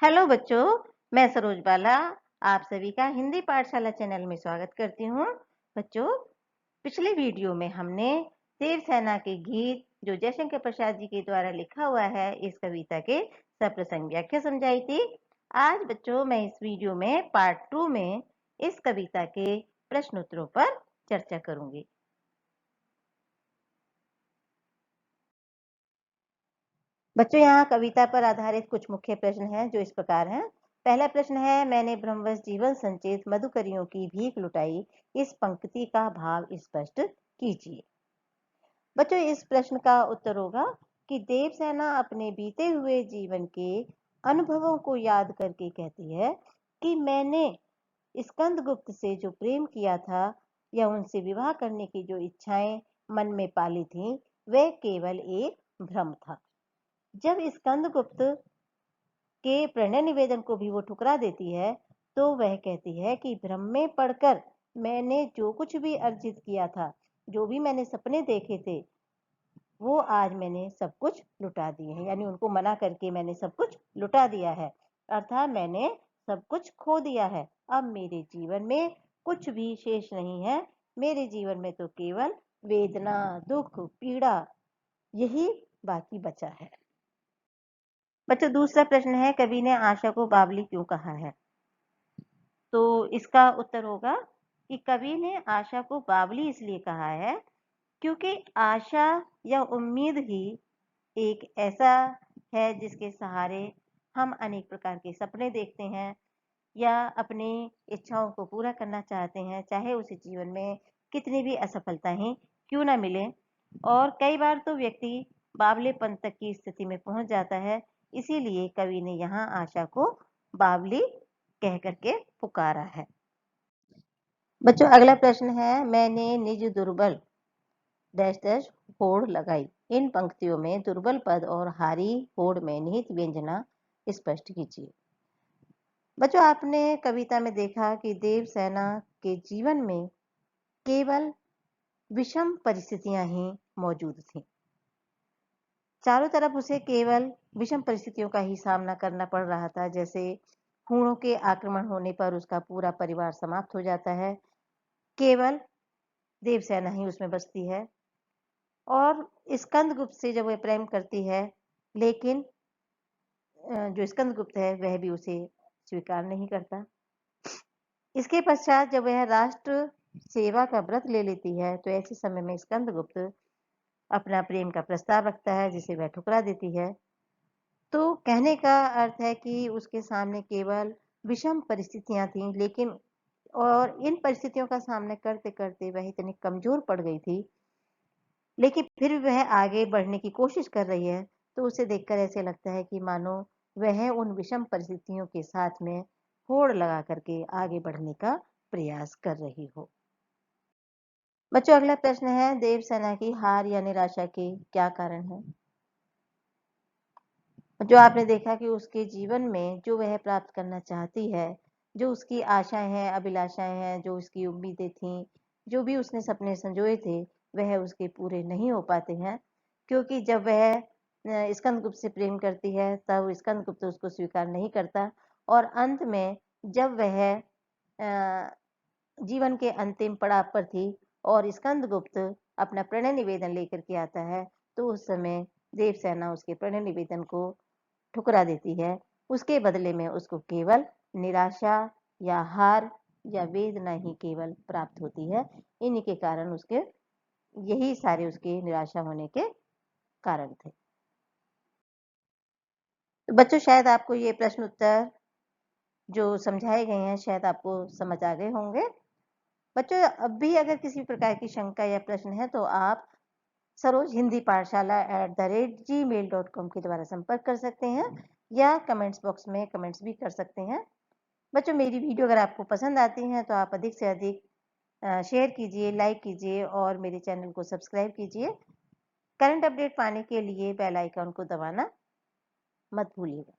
Hello बच्चों, मैं सरोज बाला आप सभी का हिंदी पाठशाला चैनल में स्वागत करती हूँ। बच्चों, पिछले वीडियो में हमने देवसेना के गीत जो जयशंकर प्रसाद जी के द्वारा लिखा हुआ है इस कविता के सप्रसंग व्याख्या समझाई थी। आज बच्चों मैं इस वीडियो में पार्ट 2 में इस कविता के प्रश्न उत्तरों पर चर्चा करूंगी। बच्चों, यहाँ कविता पर आधारित कुछ मुख्य प्रश्न हैं जो इस प्रकार हैं। पहला प्रश्न है, मैंने ब्रह्मवश जीवन संचित मधुकरियों की भीख लुटाई, इस पंक्ति का भाव स्पष्ट कीजिए। बच्चों, इस प्रश्न का उत्तर होगा कि देवसेना अपने बीते हुए जीवन के अनुभवों को याद करके कहती है कि मैंने स्कंदगुप्त से जो प्रेम किया था या उनसे विवाह करने की जो इच्छाएं मन में पाली थी वह केवल एक भ्रम था। जब स्कंदगुप्त के प्रणय निवेदन को भी वो ठुकरा देती है तो वह कहती है कि भ्रम में पड़कर मैंने जो कुछ भी अर्जित किया था, जो भी मैंने सपने देखे थे, वो आज मैंने सब कुछ लुटा दिए हैं। यानी उनको मना करके मैंने सब कुछ लुटा दिया है, अर्थात मैंने सब कुछ खो दिया है। अब मेरे जीवन में कुछ भी शेष नहीं है। मेरे जीवन में तो केवल वेदना, दुख, पीड़ा यही बाकी बचा है। बच्चों, दूसरा प्रश्न है, कवि ने आशा को बावली क्यों कहा है? तो इसका उत्तर होगा कि कवि ने आशा को बावली इसलिए कहा है क्योंकि आशा या उम्मीद ही एक ऐसा है जिसके सहारे हम अनेक प्रकार के सपने देखते हैं या अपनी इच्छाओं को पूरा करना चाहते हैं, चाहे उसे जीवन में कितनी भी असफलताएं क्यों ना मिले। और कई बार तो व्यक्ति बावलेपन तक की स्थिति में पहुंच जाता है। इसीलिए कवि ने यहाँ आशा को बावली कह करके पुकारा है। बच्चों, अगला प्रश्न है, मैंने निज दुर्बल डैश डैश होड़ लगाई। इन पंक्तियों में दुर्बल पद और हारी होड़ में निहित व्यंजना स्पष्ट कीजिए। बच्चों, आपने कविता में देखा कि देवसेना के जीवन में केवल विषम परिस्थितियां ही मौजूद थीं। चारों तरफ उसे केवल विषम परिस्थितियों का ही सामना करना पड़ रहा था। जैसे हूणों के आक्रमण होने पर उसका पूरा परिवार समाप्त हो जाता है, केवल देवसेना ही उसमें बचती है। और स्कंदगुप्त से जब वह प्रेम करती है, लेकिन जो स्कंदगुप्त है वह भी उसे स्वीकार नहीं करता। इसके पश्चात जब वह राष्ट्र सेवा का व्रत ले लेती है तो ऐसे समय में स्कंदगुप्त अपना प्रेम का प्रस्ताव रखता है जिसे वह ठुकरा देती है। तो कहने का अर्थ है कि उसके सामने केवल विषम परिस्थितियां थीं, लेकिन और इन परिस्थितियों का सामना करते करते वह इतनी कमजोर पड़ गई थी, लेकिन फिर वह आगे बढ़ने की कोशिश कर रही है। तो उसे देखकर ऐसे लगता है कि मानो वह उन विषम परिस्थितियों के साथ में होड़ लगा करके आगे बढ़ने का प्रयास कर रही हो। बच्चों, अगला प्रश्न है, देवसेना की हार या निराशा के क्या कारण है? जो आपने देखा कि उसके जीवन में जो वह प्राप्त करना चाहती है, जो उसकी आशाएं हैं, अभिलाषाएं हैं, जो उसकी उम्मीदें थीं, जो भी उसने सपने संजोए थे, वह उसके पूरे नहीं हो पाते हैं। क्योंकि जब वह स्कंदगुप्त से प्रेम करती है तब स्कंदगुप्त उसको स्वीकार नहीं करता, और अंत में जब वह जीवन के अंतिम पड़ाव पर थी और स्कंदगुप्त अपना प्रणय निवेदन लेकर के आता है, तो उस समय देवसेना उसके प्रणय निवेदन को ठुकरा देती है। उसके बदले में उसको केवल निराशा या हार या वेदना ही केवल प्राप्त होती है। इन्हीं के कारण उसके यही सारे उसके निराशा होने के कारण थे। तो बच्चों, शायद आपको ये प्रश्न उत्तर जो समझाए गए हैं शायद आपको समझ आ गए होंगे। बच्चों, अब भी अगर किसी प्रकार की शंका या प्रश्न है तो आप सरोज हिंदी पाठशाला @gmail.com के द्वारा संपर्क कर सकते हैं या कमेंट्स बॉक्स में कमेंट्स भी कर सकते हैं। बच्चों, मेरी वीडियो अगर आपको पसंद आती है तो आप अधिक से अधिक शेयर कीजिए, लाइक कीजिए और मेरे चैनल को सब्सक्राइब कीजिए। करंट अपडेट पाने के लिए बेल आइकन को दबाना मत भूलिएगा।